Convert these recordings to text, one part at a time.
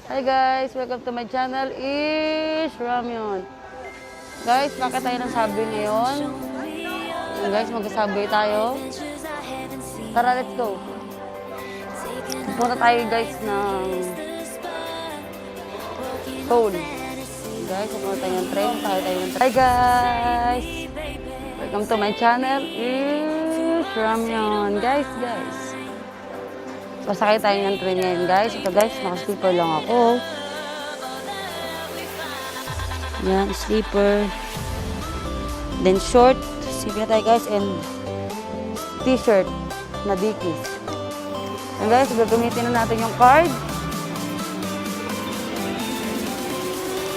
Hi guys, welcome to my channel is Ramyun. Guys, bakit tayo ng subway ngayon? Guys, mag-subway tayo. Tara, let's go. Punta tayo guys ng Seoul. Guys, pupunta tayo ng train. Hi guys! Welcome to my channel is Ramyun. Guys. Pasakay tayo ng train ngayon guys. Ito guys, naka-sleeper lang ako. Yan, sleeper. Then short, sleeper tayo guys, and t-shirt na dikis. And guys, gagamitin na natin yung card.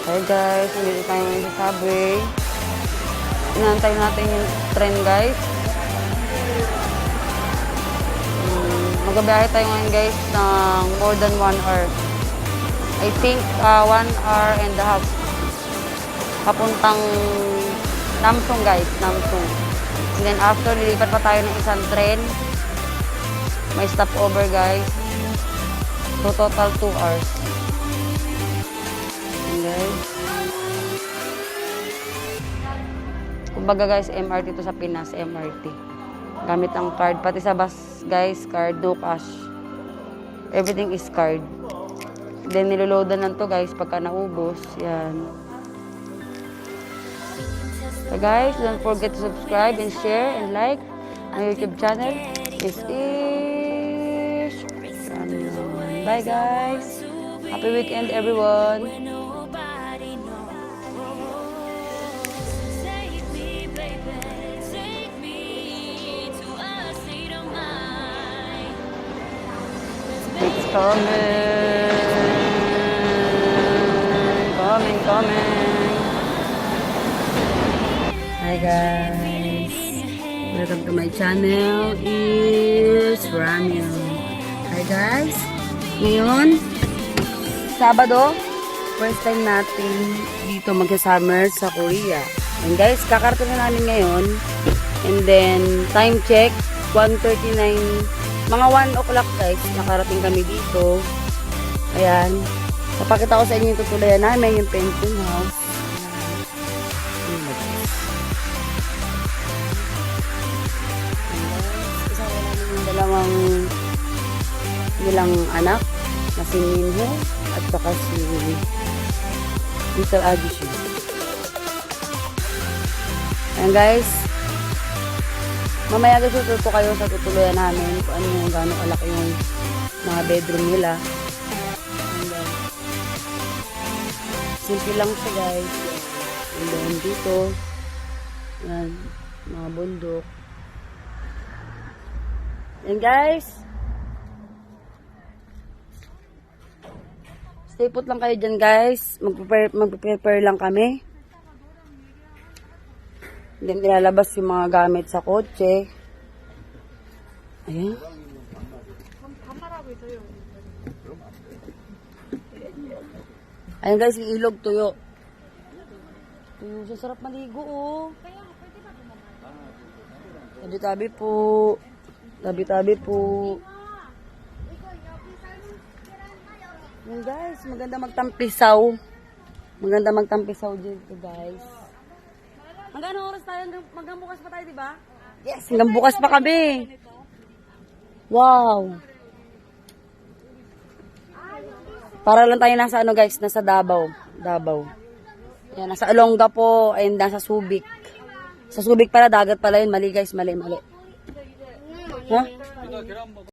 Hi guys, hindi tayo ngayon sa subway. Inaantay natin yung train guys. Magbabiyahe tayo ngayon guys ng more than 1 hour. I think 1 hour and a half. Papuntang Namsung guys, Namsung. And then after, lilipat pa tayo ng isang train. May stopover guys. So total 2 hours. And guys. Kumbaga guys, MRT to sa Pinas, MRT. Gamit ang card. Pati sa bus, guys, card, no cash. Everything is card. Then, niloloadan lang to, guys, pagka naubos. Yan. So, guys, don't forget to subscribe and share and like my YouTube channel. This is Ramyun. Bye, guys. Happy weekend, everyone. Coming. Hi guys, welcome to my channel is Ramyun. Hi guys, ngayon Sabado, first time natin dito magka-summer sa Korea. And guys, kakarating na namin ngayon. And then time check 1:39, mga 1 o'clock guys, nakarating kami dito. Ayan. Napakita ko sa inyo yung tutulayan namin, yung pension house. Kasama namin yung dalawang anak, na si Minho at saka si Mr. Adishu. Ayan guys. Mamaya guys, tututo kayo sa tutuluyan namin kung ano yung gano'ng kalaki yung mga bedroom nila. Simple lang siya guys. And then dito, yan, mga bundok. And guys, stay put lang kayo dyan guys. Mag-prepare lang kami. Then nilalabas yung mga gamit sa kotse. Ayan. Ayan guys, yung ilog tuyo. Tuyo, sarap maligo oh. Tabi-tabi po. Tabi-tabi po. Ayan guys, maganda magtampisaw. Maganda magtampisaw dito guys. Hanggang oras tayo? Hanggang bukas pa tayo, diba? Yes, hanggang bukas pa kami. Wow. Para lang tayo nasa ano guys, nasa Davao. Yan, nasa Olonga po, ayun, nasa Subic. Sa Subic pala, dagat pala yun. Mali guys, mali. Ha?